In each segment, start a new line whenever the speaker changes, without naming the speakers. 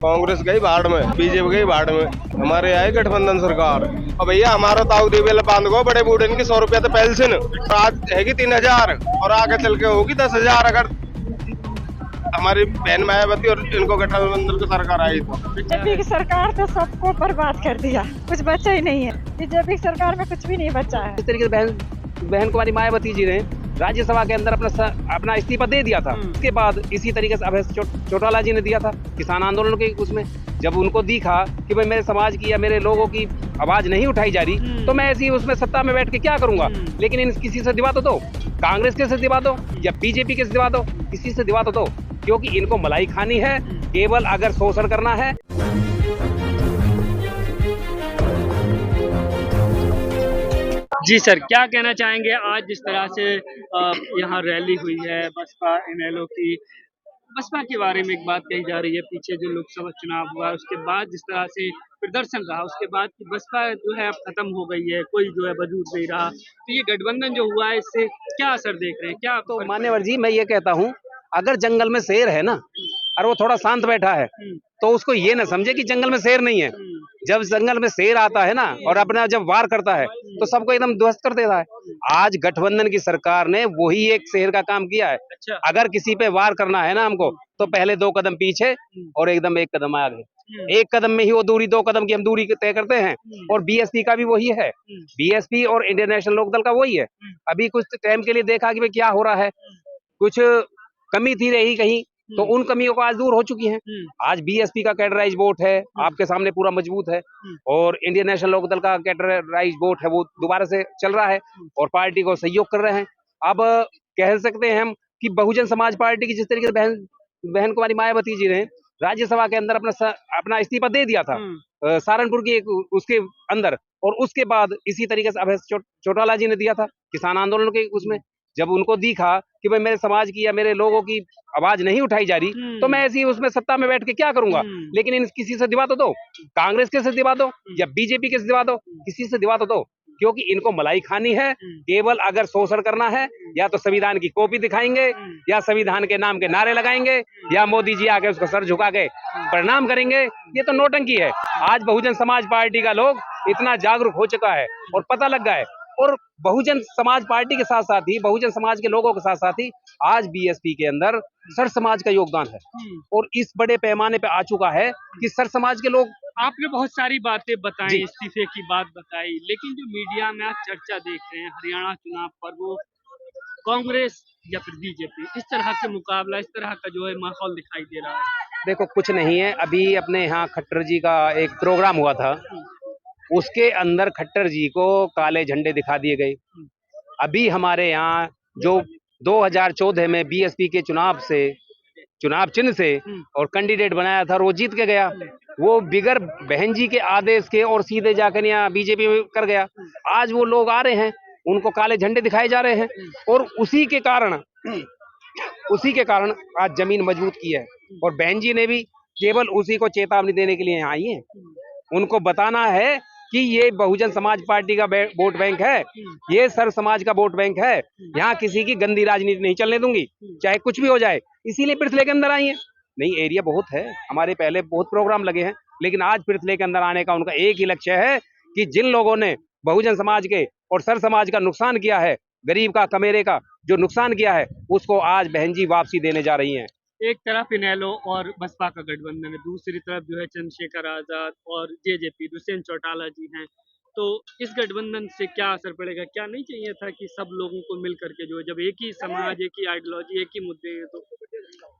कांग्रेस गई भाड़ में, बीजेपी गई भाड़ में, हमारे आए गठबंधन सरकार। और भैया हमारा ताऊ देवेल बांध को बड़े बूढ़े इनकी 100 रुपया तो पेंशन आज हैगी 3,000 और आगे चल के होगी 10,000 अगर हमारी बहन मायावती और इनको गठबंधन की सरकार आई तो।
बीजेपी की सरकार तो सबको बर्बाद कर दिया, कुछ बचा ही नहीं है। बीजेपी की सरकार में कुछ भी नहीं बचा है।
इस तरीके से बहन कुमारी मायावती जी ने राज्यसभा के अंदर अपना इस्तीफा दे दिया था। उसके बाद इसी तरीके से अभय चौटाला जी ने दिया था किसान आंदोलन के उसमें। जब उनको दिखा कि भाई मेरे समाज की या मेरे लोगों की आवाज नहीं उठाई जा रही तो मैं ऐसी उसमें सत्ता में बैठ के क्या करूंगा। लेकिन इन किसी से दिवा तो दो, कांग्रेस के से दिवा दो या बीजेपी के से दिवा दो, किसी से दिवा तो दो, क्योंकि इनको मलाई खानी है केवल अगर शोषण करना है।
जी सर, क्या कहना चाहेंगे आज जिस तरह से यहाँ रैली हुई है बसपा इनेलो की, बसपा के बारे में एक बात कही जा रही है, पीछे जो लोकसभा चुनाव हुआ उसके बाद जिस तरह से प्रदर्शन रहा उसके बाद कि बसपा जो है अब खत्म हो गई है, कोई जो है वजूद नहीं रहा, तो ये गठबंधन जो हुआ है इससे क्या असर देख रहे हैं, क्या
तो मान्यवर जी मैं ये कहता हूँ, अगर जंगल में शेर है ना और वो थोड़ा शांत बैठा है तो उसको ये ना समझे कि जंगल में शेर नहीं है। जब जंगल में शेर आता है ना और अपना जब वार करता है तो सबको एकदम ध्वस्त कर देता है। आज गठबंधन की सरकार ने वही एक शेर का काम किया है।
अच्छा।
अगर किसी पे वार करना है ना हमको तो पहले 2 कदम पीछे और एकदम 1 कदम आगे। 1 कदम में ही वो दूरी, 2 कदम की हम दूरी तय करते हैं। और बीएसपी का भी वही है, बीएसपी और इंडियन नेशनल लोकदल का वही है। अभी कुछ टाइम के लिए देखा कि भाई क्या हो रहा है, कुछ कमी थी रही कहीं तो उन कमियों को आज दूर हो चुकी हैं। आज बीएसपी का कैडराइज वोट है आपके सामने पूरा मजबूत है और इंडियन नेशनल लोकदल का कैडराइज वोट है वो दोबारा से चल रहा है और पार्टी को सहयोग कर रहे हैं। अब कह सकते हैं हम कि बहुजन समाज पार्टी की जिस तरीके से बहन कुमारी मायावती जी ने राज्यसभा के अंदर अपना इस्तीफा दे दिया था सहारनपुर की उसके अंदर, और उसके बाद इसी तरीके से अभय चौटाला जी ने दिया था किसान आंदोलन के उसमें। जब उनको दिखा कि भाई मेरे समाज की या मेरे लोगों की आवाज नहीं उठाई जा रही तो मैं ऐसी उसमें सत्ता में बैठ के क्या करूंगा। लेकिन इन किसी से दिवा तो दो, कांग्रेस के से दिवा दो या बीजेपी के से दिवा दो, किसी से दिवा तो दो, क्योंकि इनको मलाई खानी है केवल अगर शोषण करना है। या तो संविधान की कॉपी दिखाएंगे या संविधान के नाम के नारे लगाएंगे या मोदी जी आके उसको सर झुका के प्रणाम करेंगे। ये तो नौटंकी है। आज बहुजन समाज पार्टी का लोग इतना जागरूक हो चुका है और पता लग गया है, और बहुजन समाज पार्टी के साथ साथ ही बहुजन समाज के लोगों के साथ साथ ही आज बीएसपी के अंदर सर समाज का योगदान है और इस बड़े पैमाने पे आ चुका है कि सर समाज के लोग।
आपने बहुत सारी बातें बताई, इस्तीफे की बात बताई, लेकिन जो मीडिया में आप चर्चा देख रहे हैं हरियाणा चुनाव पर, वो कांग्रेस या फिर बीजेपी, इस तरह के मुकाबला, इस तरह का जो है माहौल दिखाई दे रहा है।
देखो कुछ नहीं है, अभी अपने यहाँ खट्टर जी का एक प्रोग्राम हुआ था, उसके अंदर खट्टर जी को काले झंडे दिखा दिए गए। अभी हमारे यहाँ जो 2014 में बीएसपी के चुनाव चिन्ह से और कैंडिडेट बनाया था और वो जीत के गया, वो बिगर बहन जी के आदेश के और सीधे जाकर यहाँ बीजेपी में कर गया। आज वो लोग आ रहे हैं, उनको काले झंडे दिखाए जा रहे हैं और उसी के कारण आज जमीन मजबूत की है। और बहन जी ने भी केवल उसी को चेतावनी देने के लिए यहाँ आई है। उनको बताना है कि ये बहुजन समाज पार्टी का वोट बैंक है, ये सर समाज का वोट बैंक है, यहाँ किसी की गंदी राजनीति नहीं चलने दूंगी चाहे कुछ भी हो जाए। इसीलिए पृथ्वी के अंदर आई है। नहीं, एरिया बहुत है, हमारे पहले बहुत प्रोग्राम लगे हैं, लेकिन आज पृथ्वी के अंदर आने का उनका एक ही लक्ष्य है कि जिन लोगों ने बहुजन समाज के और सर समाज का नुकसान किया है, गरीब का कमेरे का जो नुकसान किया है, उसको आज बहन जी वापसी देने जा रही हैं।
एक तरफ इनेलो और बसपा का गठबंधन है, दूसरी तरफ जो है चंद्रशेखर आजाद और जेजेपी दुष्यंत चौटाला जी हैं, तो इस गठबंधन से क्या असर पड़ेगा? क्या नहीं चाहिए था कि सब लोगों को मिल करके जो है, जब एक ही समाज, एक ही आइडियोलॉजी, एक ही मुद्दे हैं, तो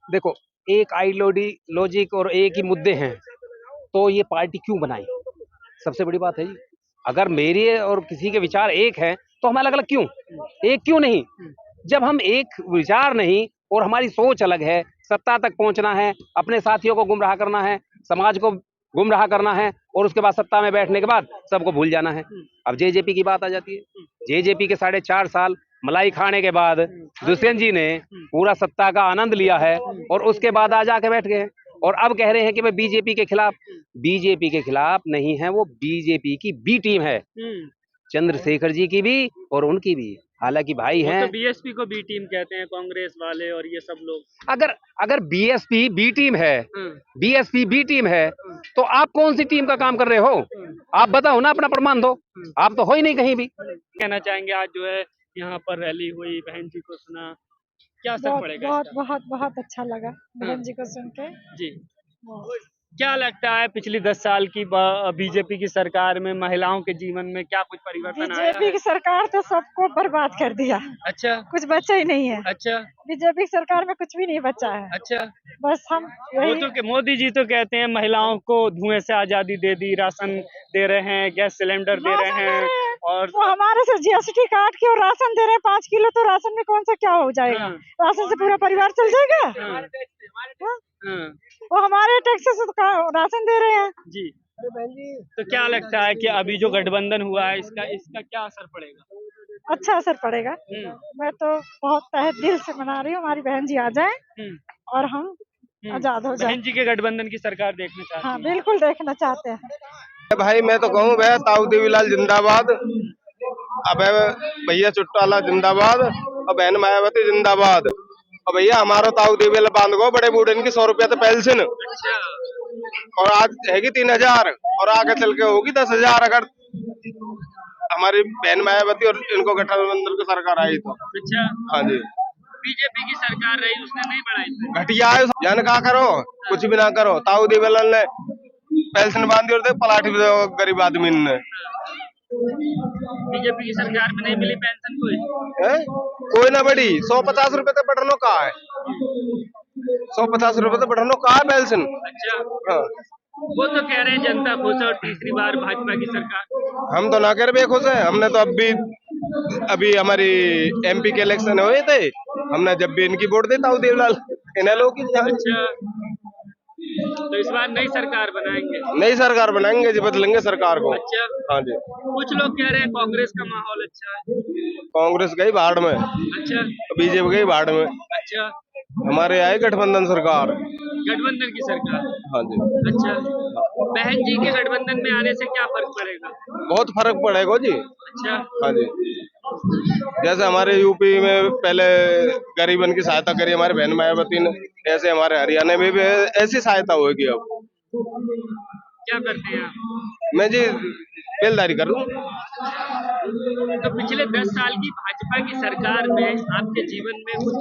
देखो एक आइडियोलॉजिक और एक ही मुद्दे हैं तो ये पार्टी क्यों बनाई, सबसे बड़ी बात है जी। अगर मेरे और किसी के विचार एक है तो हम अलग अलग क्यों, एक क्यों नहीं। जब हम एक विचार नहीं और हमारी सोच अलग है, सत्ता तक पहुंचना है, अपने साथियों को गुमराह करना है, समाज को गुमराह करना है और उसके बाद सत्ता में बैठने के बाद सबको भूल जाना है। अब जेजेपी की बात आ जाती है। जेजेपी के 4.5 साल मलाई खाने के बाद दुष्यंत जी ने पूरा सत्ता का आनंद लिया है और उसके बाद आ जाके बैठ गए हैं और अब कह रहे हैं कि मैं बीजेपी के खिलाफ। बीजेपी के खिलाफ नहीं है, वो बीजेपी की बी टीम है, चंद्रशेखर जी की भी और उनकी भी। हालांकि भाई
वो
हैं।
तो बीएसपी को बी टीम कहते हैं, कांग्रेस वाले और ये सब लोग।
अगर अगर बीएसपी बी टीम है,
हम्म,
बीएसपी बी टीम है, तो आप कौन सी टीम का काम कर रहे हो? आप बताओ ना, अपना प्रमाण दो। आप तो हो ही नहीं कहीं भी।
कहना चाहेंगे आज जो है यहाँ पर रैली हुई, बहन जी को सुना, क्या असर
बहुत
पड़ेगा
बहुत
इसका?
बहुत बहुत अच्छा लगा बहन जी को सुन के।
जी, क्या लगता है पिछली 10 साल की बीजेपी की सरकार में महिलाओं के जीवन में क्या कुछ परिवर्तन आया
बीजेपी
है?
की सरकार तो सबको बर्बाद कर दिया,
अच्छा,
कुछ बचा ही नहीं है।
अच्छा,
बीजेपी की सरकार में कुछ भी नहीं बचा है।
अच्छा।
बस हम
वो
यही
तो मोदी जी तो कहते हैं महिलाओं को धुएं से आजादी दे दी, राशन दे रहे हैं, गैस सिलेंडर दे रहे
राशन दे
हैं
रहे हैं,
और
वो हमारे से जीएसटी काट के और राशन दे रहे हैं 5 किलो, तो राशन में कौन सा क्या हो जाएगा?
हाँ।
राशन से पूरा परिवार चल जाएगा?
हाँ,
हाँ?
हाँ,
वो हमारे टैक्स से तो राशन दे रहे हैं।
जी। तो क्या लगता है कि अभी जो गठबंधन हुआ है इसका इसका क्या असर पड़ेगा?
अच्छा असर पड़ेगा। मैं तो बहुत तहे दिल से मना रही हूँ, हमारी बहन जी आ जाए
हम्म,
और हम आजाद हो जाए।
बहन जी के गठबंधन की सरकार देखना चाहते
हाँ,
हैं।
बिल्कुल देखना चाहते हैं।
भाई मैं तो कहूँ भैया ताऊ देवीलाल जिंदाबाद, अब भैया चुट्टाला जिंदाबाद और बहन मायावती जिंदाबाद। और भैया हमारा ताऊ देवीलाल बांध गो बड़े बूढ़े इनकी 100 रुपया तो पेंशन,
अच्छा,
और आज हैगी 3000 और आगे चल के होगी 10,000 अगर हमारी बहन मायावती और इनको गठबंधन की सरकार आई तो।
अच्छा।
हाँ जी,
बीजेपी की सरकार रही, उसने नहीं बढ़ाई थी।
घटिया है जान का करो, कुछ भी ना करो। ताऊ देवीलाल ने पेंशन बांधी और पलाठी भी गरीब आदमी ने।
बीजेपी की सरकार में नहीं मिली पेंशन कोई।
है? कोई ना बढ़ी, 150 रुपए तो बढ़नो का है, 150 रुपए तो बढ़नो का है पेंशन।
अच्छा,
हाँ।
वो तो कह रहे हैं जनता खुश है और तीसरी बार भाजपा की सरकार।
हम तो ना कर बेखुश है, हमने तो अभी हमारी एमपी के इलेक्शन हुए थे, हमने जब भी इनकी वोट दी ताऊ देवीलाल इन्हें लोग की।
अच्छा, तो इस बार नई सरकार बनाएंगे।
नई सरकार बनाएंगे जी, बदलेंगे सरकार को।
अच्छा,
हाँ जी।
कुछ लोग कह रहे हैं कांग्रेस का माहौल अच्छा है।
कांग्रेस गई बाढ़ में,
अच्छा,
बीजेपी गई बाढ़ में,
अच्छा,
हमारे आए गठबंधन सरकार।
गठबंधन की सरकार।
हाँ जी।
अच्छा, बहन जी के गठबंधन में आने से क्या फर्क पड़ेगा?
बहुत फर्क पड़ेगा जी।
अच्छा,
हाँ जी, जैसे हमारे यूपी में पहले गरीबन की सहायता करी हमारी बहन मायावती ने, ऐसे हमारे हरियाणा में भी ऐसी सहायता होगी। अब
क्या करते हैं आप?
मैं जी बेलदारी कर लूँ।
तो पिछले 10 साल की भाजपा की सरकार में आपके जीवन में कुछ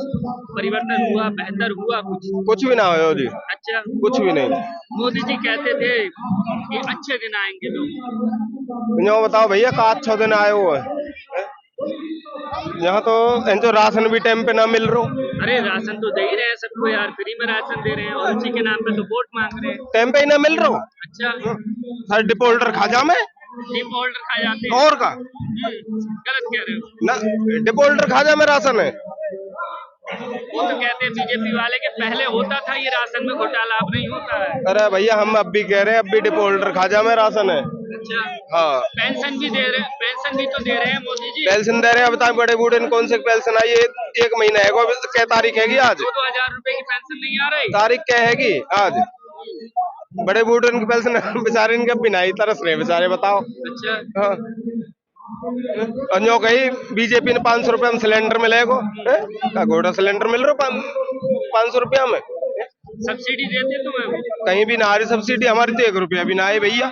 परिवर्तन हुआ, बेहतर हुआ कुछ?
भी ना हो जी,
अच्छा,
कुछ भी नहीं।
मोदी जी कहते थे कि अच्छे दिन आएंगे लोग।
यहाँ बताओ भैया का 6 दिन आए हुए हैं, यहाँ तो इनको राशन भी टाइम पे ना मिल रहा।
अरे राशन तो दे ही रहे हैं सबको यार, फ्री में राशन दे रहे हैं और उसी के नाम पे तो वोट मांग रहे हैं।
टाइम पे ही ना मिल रहा।
अच्छा,
सर डिपोल्टर खाजा में
डिफॉल्टर खा जाते हैं।
और का
गलत कह रहे हो।
ना, डिपोल्टर खाजा में राशन है।
वो तो कहते हैं बीजेपी वाले के पहले होता था ये राशन में घोटाला, अब नहीं होता है।
अरे भैया हम अब भी कह रहे हैं, अब भी डिपोल्टर खाजा में राशन है।
अच्छा,
हाँ,
पेंशन भी दे रहे हैं, पेंशन भी तो दे रहे हैं मोदी जी।
पेंशन दे रहे हैं। बताए बड़े बूढ़े कौन से पेंशन आई है? 1 महीना है, क्या तारीख हैगी आज?
2,000 रुपए की पेंशन नहीं आ रही।
तारीख क्या हैगी आज? बड़े बूढ़े की पेंशन बेचारे इनके बिना ही तरस रहे बेचारे, बताओ।
अच्छा,
हाँ, और जो कही बीजेपी ने 500 रुपया में सिलेंडर मिलेगा, क्या घोड़ा सिलेंडर मिल रहा 500 रुपया में?
सब्सिडी देते तुम्हें?
कहीं भी ना आ रही सब्सिडी, हमारी तो 1 रुपया भी ना आई भैया।